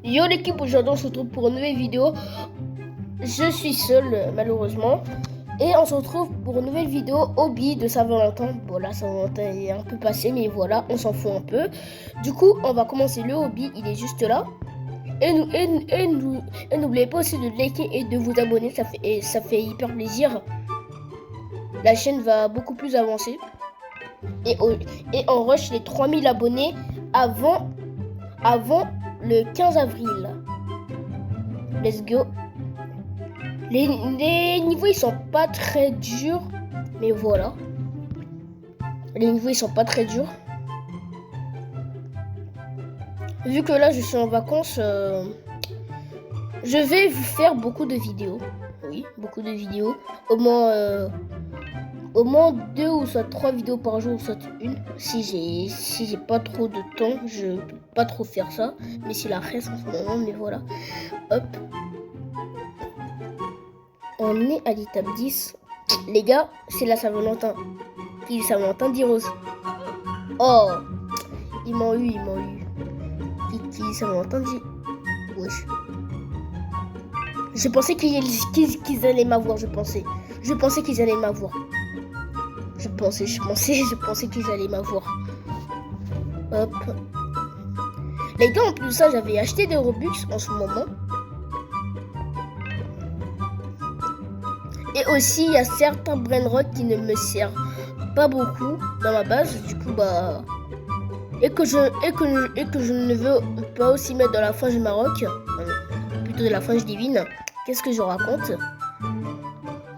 Yo l'équipe, aujourd'hui on se retrouve pour une nouvelle vidéo. Je suis seul malheureusement. Et on se retrouve pour une nouvelle vidéo hobby de Saint-Valentin. Bon là Saint-Valentin est un peu passé, mais voilà, on s'en fout un peu. Du coup on va commencer le hobby, il est juste là. Et n'oubliez pas aussi de liker et de vous abonner, ça fait hyper plaisir. La chaîne va beaucoup plus avancer. Et on rush les 3000 abonnés avant le 15 avril. Let's go. Les niveaux ils sont pas très durs, mais voilà. Les niveaux ils sont pas très durs. Vu que là je suis en vacances, je vais vous faire beaucoup de vidéos. Oui, beaucoup de vidéos. Au moins 2 ou soit 3 vidéos par jour, soit une. Si j'ai pas trop de temps, je peux pas trop faire ça. Mais c'est la reste en ce moment, mais voilà. Hop. On est à l'étape 10. Les gars, c'est la Saint-Valentin. Qui dit Saint-Valentin dit rose. Oh, ils m'ont eu. Qui dit Saint-Valentin dit wesh. Je pensais qu'ils allaient m'avoir, je pensais qu'ils allaient m'avoir. Je pensais qu'ils allaient m'avoir. Hop. Les gars, en plus de ça, j'avais acheté des Robux en ce moment. Et aussi, il y a certains brainrot qui ne me servent pas beaucoup dans ma base. Du coup, bah... Et que je ne veux pas aussi mettre dans la frange Maroc. Plutôt de la frange divine. Qu'est-ce que je raconte?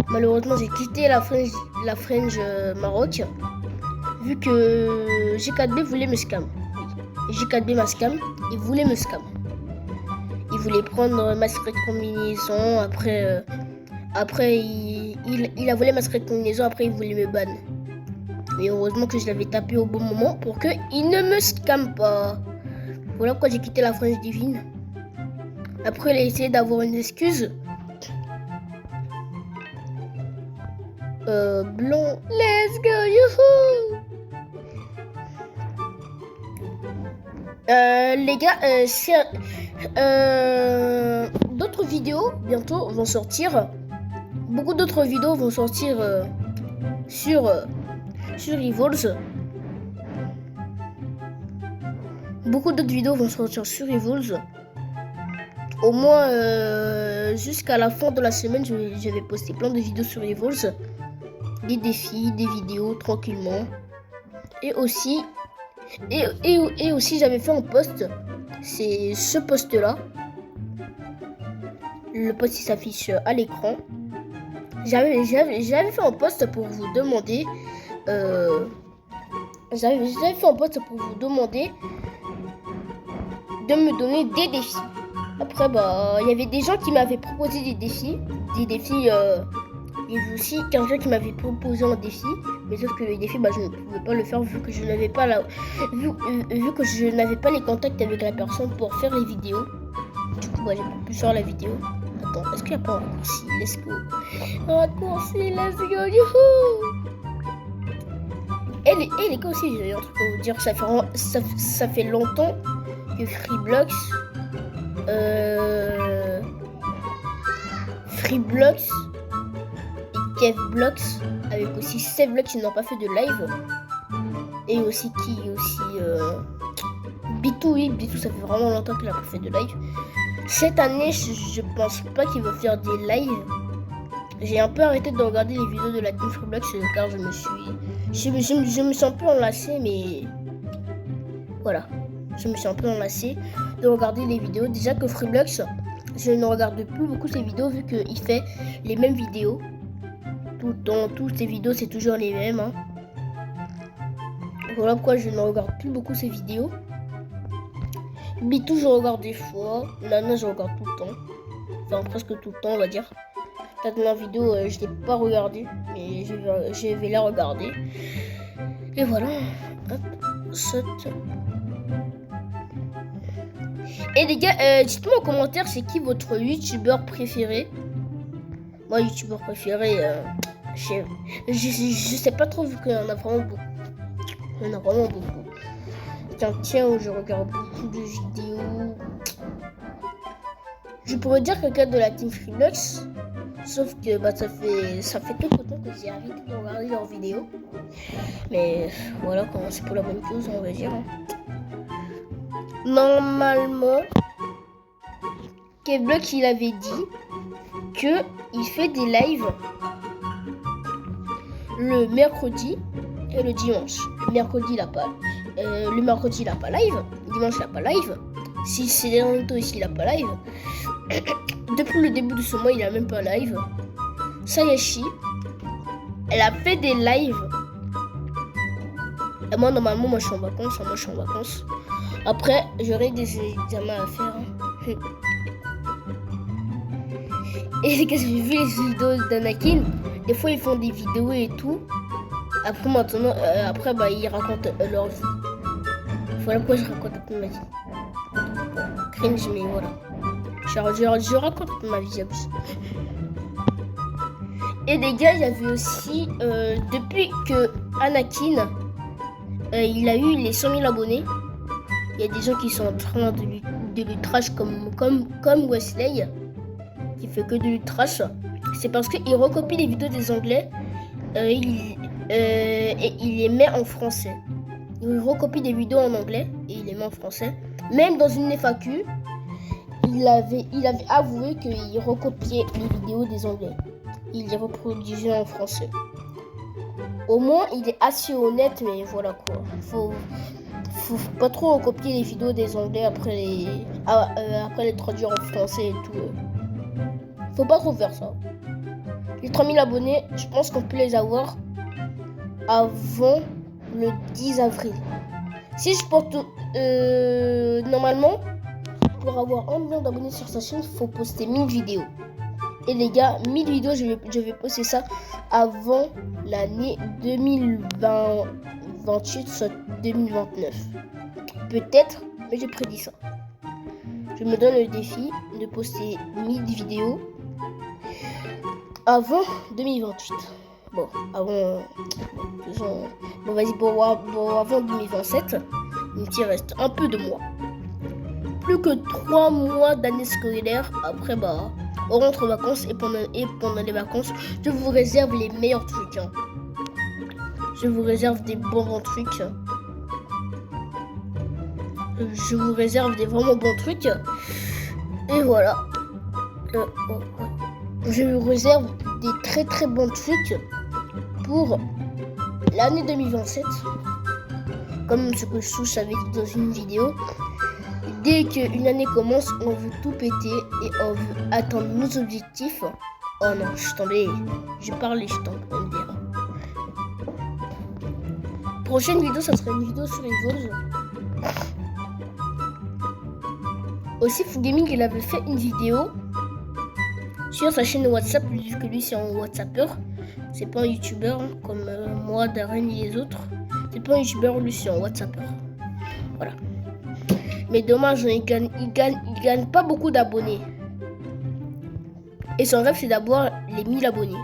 Malheureusement, j'ai quitté la frange Maroc. Vu que G4B voulait me scam. G4B m'a scam. Il voulait me scam. Il voulait prendre ma secret combinaison. Après, il a volé ma secret combinaison, après il voulait me ban. Mais heureusement que je l'avais tapé au bon moment pour qu'il ne me scamme pas. Voilà pourquoi j'ai quitté la frange divine. Après, il a essayé d'avoir une excuse. Blanc, let's go, youhou! Les gars, d'autres vidéos bientôt vont sortir. Beaucoup d'autres vidéos vont sortir sur Evolves. Beaucoup d'autres vidéos vont sortir sur Evolves. Au moins jusqu'à la fin de la semaine, je vais poster plein de vidéos sur Evolves. Des défis, des vidéos tranquillement. Et aussi j'avais fait un post. C'est ce post là. Le post il s'affiche à l'écran. J'avais fait un post pour vous demander. J'avais fait un post pour vous demander de me donner des défis. Après, bah, il y avait des gens qui m'avaient proposé des défis. Il y avait aussi quelqu'un qui m'avait proposé un défi. Mais sauf que les défis, bah, je ne pouvais pas le faire vu que je n'avais pas vu que je n'avais pas les contacts avec la personne pour faire les vidéos. Du coup, bah, j'ai pas pu faire la vidéo. Attends, est-ce qu'il n'y a pas un raccourci? Let's go. Un raccourci, let's go, youhou! Et les gars aussi, j'ai un truc à vous dire. Ça fait longtemps que Freeblox et Kevblox, avec aussi Sevblox, ils n'ont pas fait de live. Et aussi B2, oui, B2, ça fait vraiment longtemps qu'il n'a pas fait de live. Cette année, je pense pas qu'il va faire des lives. J'ai un peu arrêté de regarder les vidéos de la Team Freeblox car je me suis un peu enlacé, mais voilà. Je me suis un peu enlacé de regarder les vidéos. Déjà que Freeblox, je ne regarde plus beaucoup ses vidéos vu qu'il fait les mêmes vidéos. Tout le temps, toutes ses vidéos, c'est toujours les mêmes. Hein. Voilà pourquoi je ne regarde plus beaucoup ses vidéos. Bitou, je regarde des fois. Nana, je regarde tout le temps. Enfin, presque tout le temps, on va dire. La dernière vidéo, je ne l'ai pas regardée, mais je vais la regarder. Et voilà. Hop, saute. Et les gars, dites-moi en commentaire, c'est qui votre youtubeur préféré? Moi, youtubeur préféré, je sais pas trop vu qu'il y en a vraiment beaucoup. Il y en a vraiment beaucoup. Tiens, où je regarde beaucoup de vidéos. pourrais dire quelqu'un de la team Freelux. Sauf que bah, ça fait quelque temps que j'ai arrêté de regarder leurs vidéos. Mais voilà, c'est pour la bonne cause, on va dire. Normalement, Kevlock il avait dit que il fait des lives le mercredi et le dimanche. Le mercredi il a pas live. Le dimanche il a pas live. Si c'est Naruto ici il a pas live. Depuis le début de ce mois il a même pas live. Sayashi, elle a fait des lives. Et moi normalement je suis en vacances. Après j'aurai des examens à faire. Et quand j'ai vu les vidéos d'Anakin, des fois ils font des vidéos et tout. Après maintenant, bah, ils racontent leur vie. Voilà pourquoi je raconte un peu ma vie. Cringe, mais voilà. Je raconte un peu ma vie, abuse. Et les gars, il y avait aussi, depuis que Anakin, il a eu les 100 000 abonnés, il y a des gens qui sont en train de lui trash comme Wesley, qui fait que de lui trash. C'est parce qu'il recopie les vidéos des Anglais et il les met en français. Il recopie des vidéos en anglais et il les met en français. Même dans une FAQ, il avait avoué qu'il recopiait les vidéos des Anglais. Il les reproduisait en français. Au moins, il est assez honnête, mais voilà quoi. Faut pas trop recopier les vidéos des Anglais après les traduire en français et tout. Faut pas trop faire ça. Les 3000 abonnés, je pense qu'on peut les avoir avant le 10 avril. Si je porte... normalement, pour avoir 1 million d'abonnés sur sa chaîne, il faut poster 1000 vidéos. Et les gars, 1000 vidéos, je vais poster ça avant l'année 2028, soit 2029. Peut-être, mais j'ai prédit ça. Je me donne le défi de poster 1000 vidéos avant 2028. Bon, avant... Bon, vas-y, bon, avant 2027, il reste un peu de mois. Plus que 3 mois d'année scolaire. Après, bah, on rentre en vacances et pendant les vacances, je vous réserve les meilleurs trucs. Hein. Je vous réserve des bons trucs. Je vous réserve des vraiment bons trucs. Et voilà. Je vous réserve des très très bons trucs pour l'année 2027. Comme ce que Souche avait dit dans une vidéo. Dès qu'une année commence, on veut tout péter et on veut atteindre nos objectifs. Oh non, attendez, je parle et je t'en train de dire. Prochaine vidéo, ça sera une vidéo sur les Evolve. Aussi, Fugaming, il avait fait une vidéo sur sa chaîne WhatsApp, vu que lui c'est un WhatsAppeur. C'est pas un YouTuber hein, comme moi, Darren et les autres. C'est pas un YouTuber, lui c'est un WhatsAppeur. Voilà. Mais dommage, il gagne pas beaucoup d'abonnés. Et son rêve, c'est d'avoir les 1000 abonnés.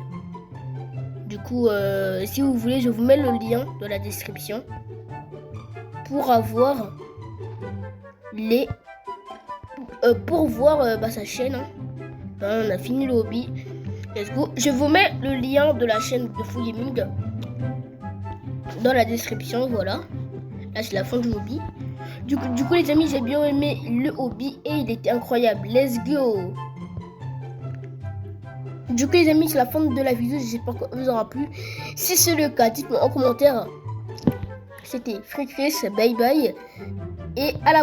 Du coup, si vous voulez, je vous mets le lien dans la description pour avoir les... pour voir sa chaîne. Hein. On a fini le hobby. Let's go. Je vous mets le lien de la chaîne de Fugaming dans la description. Voilà. Là, c'est la fin du hobby. Du coup, les amis, j'ai bien aimé le hobby et il était incroyable. Let's go. Du coup, les amis, c'est la fin de la vidéo. J'espère que vous aura plu. Si c'est le cas, dites-moi en commentaire. C'était Free Chris. Bye bye. Et à la prochaine.